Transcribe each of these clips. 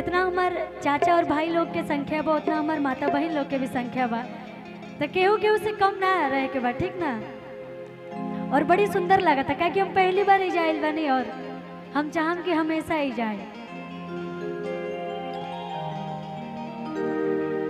जितना हमार चाचा और भाई लोग के संख्या बा उतना हमार माता बहन लोग के भी संख्या बा, तो केहू केहू से कम ना रहे के बा, ठीक ना। और बड़ी सुंदर लगा था कि हम पहली बार ही जाए बनी और हम चाहम कि हमेशा ही जाए।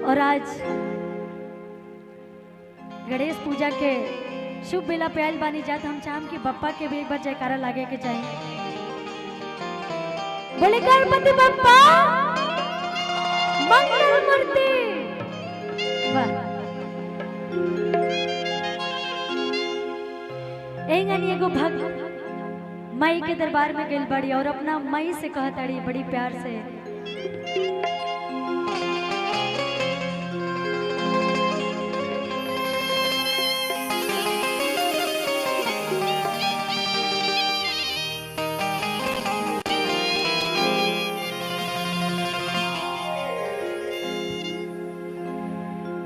और आज गणेश पूजा के शुभ बेला पे आयल बानी जात, हम चाहम कि बप्पा के भी एक बार जयकारा लागे के चाहिए। बोले गणपति बप्पा मंगल मूर्ति। वाह, एगो भक्त माई के दरबार में गई बड़ी और अपना माई से कहतड़ी बड़ी प्यार से,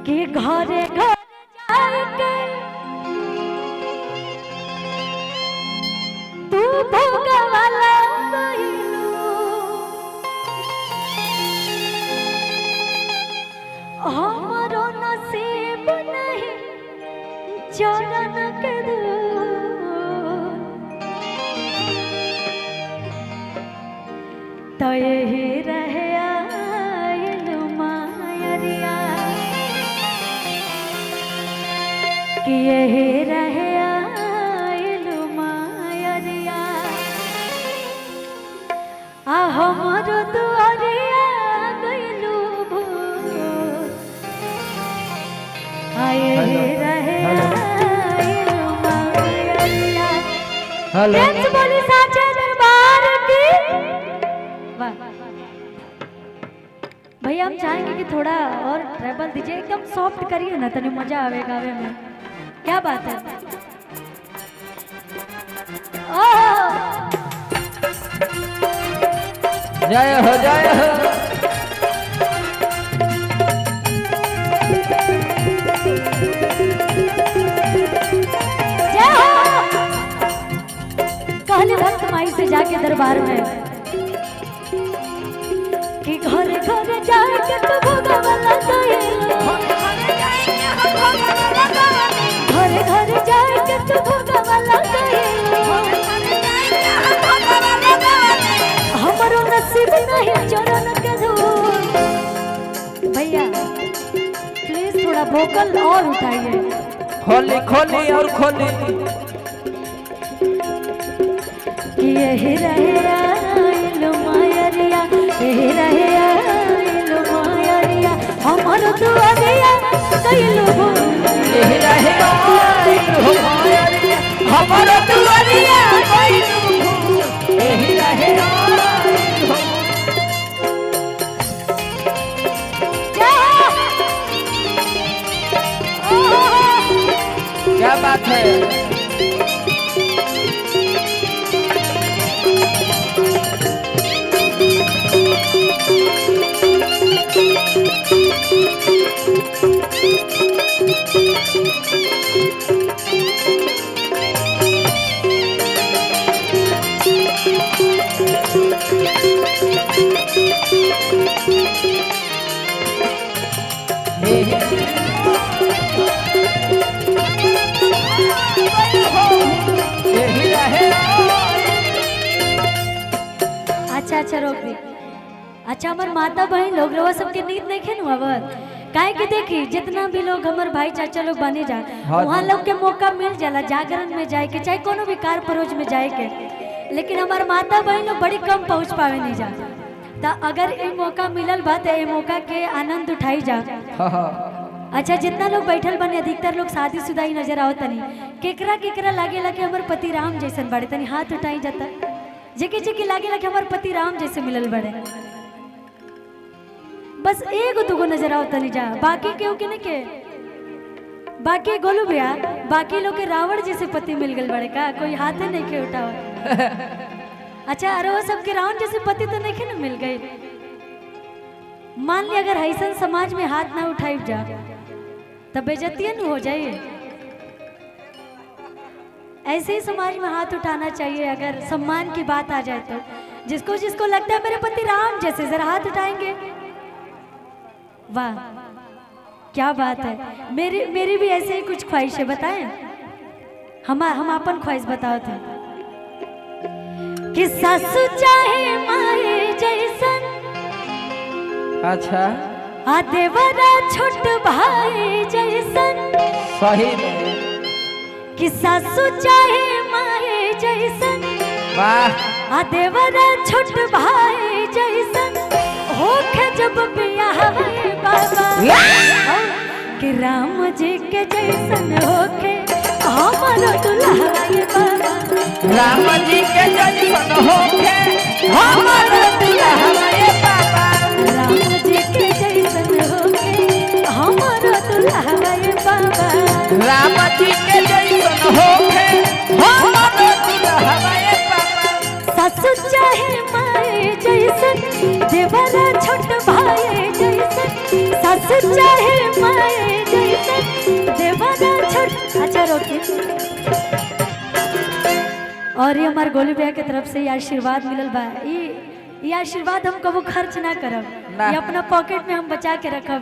कि घरे घर जाके तू भोगवाला गइलू, हमरो नसीब नहीं चरण के दूर, तो यही रहे आइलू मायरिया, कि यही रहे आइलू मायरिया, आ हमरो दुआरिया गइलू भोर, आ यही रहे आइलू मायरिया। प्रेम से बोली साचे दरबार की। वाह भैया, हम चाहेंगे कि थोड़ा और ट्रैवल दीजिए, एकदम सॉफ्ट करिए ना, तनी मजा आवे गावे में। क्या बात है? जय हो जय हो। जय हो। कहले भक्त माई से जाके दरबार में कि घर घर जाके तू भोगवाला गइलू, घर घर जाके तू भोगवाला गइलू, हमरो नसीब नहीं चरण के दूर। भैया प्लीज थोड़ा वोकल और उठाइए। खोली खोली और खोली, कि यही रहे आइलू मायरिया, यही रहे आइलू मायरिया, हमरो दुआरिया गइलू भोर, यही रहे आइलू मायरिया, हमरो दुआरिया गइलू भोर, यही रहे आइलू। क्या बात है? अच्छा रोक दी। अच्छा हमार माता बहन लोग रवा सबके नींद नहीं खेन आवत, काहे कि देखी जितना भी लोग हमार भाई चाचा लोग बने जा, वहाँ लोग के मौका मिल जाला जागरण में जाए के, चाहे कोनो भी कार परोज में जाए के, लेकिन हमार माता बहन लोग बड़ी कम पहुँच पावे नहीं जा। तो अगर ये मौका मिलल बा तो ये मौका के आनंद उठाई जा। अच्छा जितना लोग बैठल बने अधिकतर लोग शादीशुदा ही नजर आवत तनी, केकरा केकरा लागेला कि हमार पति राम जैसन बड़े, तनी हाथ उठाई जाता। जेके जेके लागेला कि हमार पति राम जैसे मिलल बड़े, बस एगो दुगो नजर आवत तनी जा, बाकी केहू के नहीं के, बाकी गोलू भैया बाकी लोग के रावण जैसे पति मिल गल बड़े का, कोई हाथे नहीं के उठावत। अच्छा अरे वो सबके रावण जैसे पति तो नहीं के ना मिल गई। मान ली अगर ऐसा समाज में हाथ ना उठाई जा तब बेइज्जती न हो जाइए। ऐसे ही समाज में हाथ उठाना चाहिए अगर सम्मान की बात आ जाए तो। जिसको जिसको लगता है मेरे पति राम जैसे जरा हाथ उठाएंगे। वाह क्या बात है। मेरी भी ऐसे ही कुछ ख्वाहिश है, बताएं। हम अपन ख्वाहिश बताओ थे कि सासु चाहे माए जैसन, अच्छा आ देवरा छोट भाई जैसन, सही में कि सासु चाहे माए जैसन, वाह आ देवरा छोट भाई जैसन, होखे जब बियाह बाबा कि राम जी के जैसन होखे हमारो दुल्हा ये बाबा, राम जी के जैसन होके हमारो दुल्हा ये बाबा, राम जी के जैसन होखे हमारो दुल्हा ये बाबा, राम जी के जैसन होके हमारो दुल्हा ये बाबा। सासु चाहे माए जैसन, देवरा छोट भाई जैसन, सासु चाहे माए जैसन, देवरा छोट। अच्छा रोके। और ये हमारे गोलू भैया के तरफ से ये आशीर्वाद मिलल बा। ये आशीर्वाद हम कबो खर्च ना करब, ये अपना पॉकेट में हम बचा के रखब।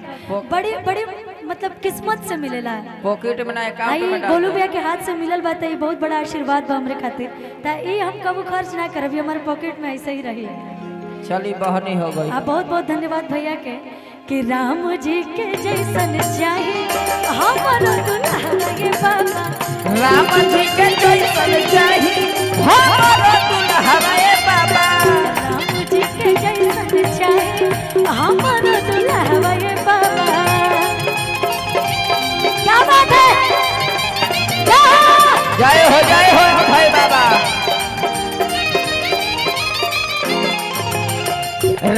बड़ी बड़ी मतलब किस्मत से मिलेला, पॉकेट में ना अकाउंट में डाल। गोलू भैया के हाथ से मिलल बा, ये बहुत बड़ा आशीर्वाद बा हमरे खातिर। ये हम कबो खर्च ना करब, ये हमारे पॉकेट में ऐसे ही रही। चली बहनी हो गई। आप बहुत बहुत धन्यवाद भैया के कि राम जी के जैसन चाहिए हमारो दुल्हा ये बाबा, राम जी के जैसन चाहिए हमारो दुल्हा ये बाबा, राम जी के जैसन चाहिए हमारो दुल्हा ये बाबा। क्या बात है, जय हो भाई बाबा।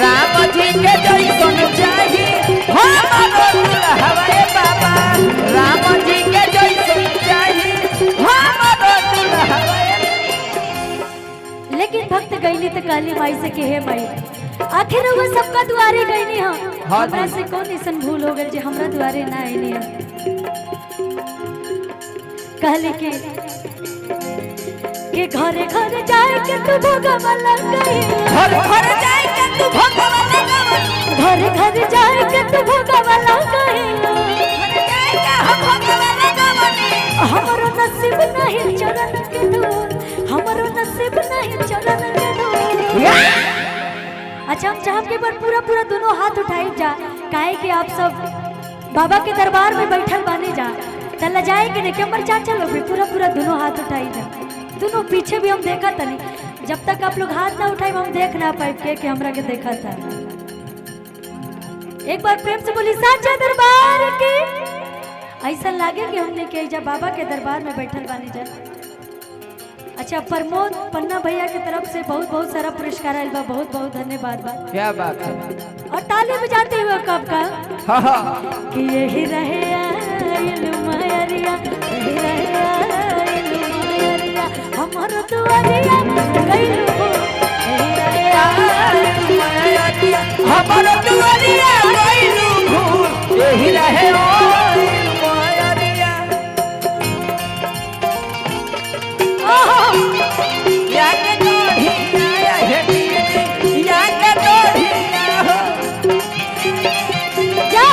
राम जी के जैसन चाहिए हमारो दुल्हा ये बाबा, राम जी के जैसन चाहिए हमारो दुल्हा ये। लेकिन भक्त गईली तो काली माई से के हे माई, आखिर वो सबका दुआरे गईली हम, हमरा से कौन ऐसा भूल हो गई जे हमरा दुआरे ना आईली हम। कहली कि घरे घरे जाए के तू भोगवा लगाई, घर घर जाए के तू भोगवा लगाई, घरे घरे जाए के तू भोगवा लगाई, हमरो नसीब नहीं चलन के दूर, हमरो नसीब नहीं चलन के दूर। अच्छा हम चाहब के बार पूरा पूरा दोनों हाथ उठाई जा, काहे कि आप सब बाबा के दरबार में बैठल बानी जा, तल्ला जाए कि नहीं कि हमारे चाचा लोग भी पूरा पूरा दोनों हाथ उठाई जा। दोनों पीछे भी हम देखा तनी, जब तक आप लोग हाथ ना उठाए हम देख ना पाए के हमरा के देखा था। एक बार प्रेम से बोली साचा दरबार की। ऐसा लागे कि हमने के जा बाबा के दरबार में बैठल बानी जा। अच्छा प्रमोद पन्ना भैया के तरफ से बहुत बहुत सारा पुरस्कार आयल बा, बहुत बहुत धन्यवाद बा। क्या बात है। और ताली बजाते हुए कब का कि यही रहे आइल मायरिया, यही रहे आइल मायरिया, हमारो दुआरिया गइल हो, यही रहे आइल मायरिया, हमारो दुआरिया गइल हो, यही रहे आइल मायरिया। या के दोहिया है दीदी, या के दोहिया हो जा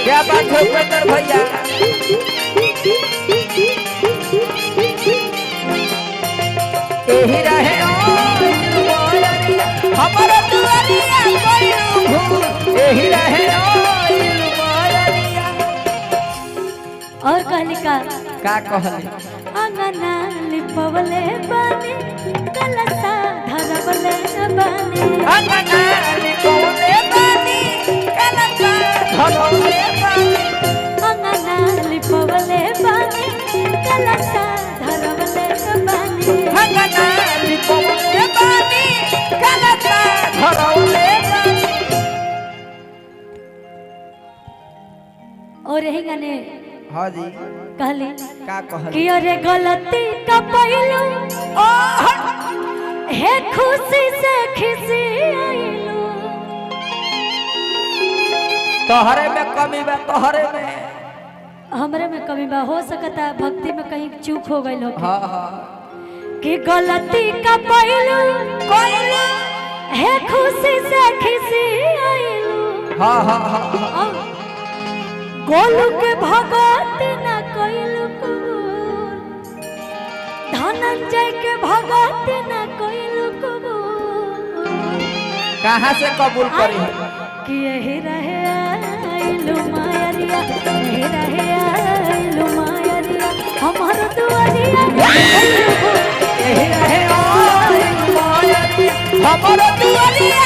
क्या बात है उपेंद्र भैया। यही रहे हमारा दुआरिया गइल हो, यही रहे और कहली का कहली अंगना लिपवले बानी, कलसा धरवले बानी, अंगना लिपवले बानी, कलसा धरवले बानी, अंगना लिपवले बानी, कलसा धरवले बानी, अंगना लिपवले बानी, कलसा धरवले बानी। और यही गाने हाँ जी कहली का कहली कि अरे गलती का पहलू हे खुशी से खिसी आइलू, तोहरे में कमी बा, तोहरे में हमरे में कमी बा, हो सकता है भक्ति में कहीं चूक हो गई लोग हाँ हाँ कि गलती का पहलू है खुशी से खिसी आइलू हाँ हाँ हाँ गोलू के भगत न कइलू कबूल धनंजय के भगत न कइलू कबूल कहाँ से कबूल करी कि यही रहे आइलू मायरिया यही रहे आइलू मायरिया हमार दुआरिया यही रहे आइलू मायरिया हमार दुआरिया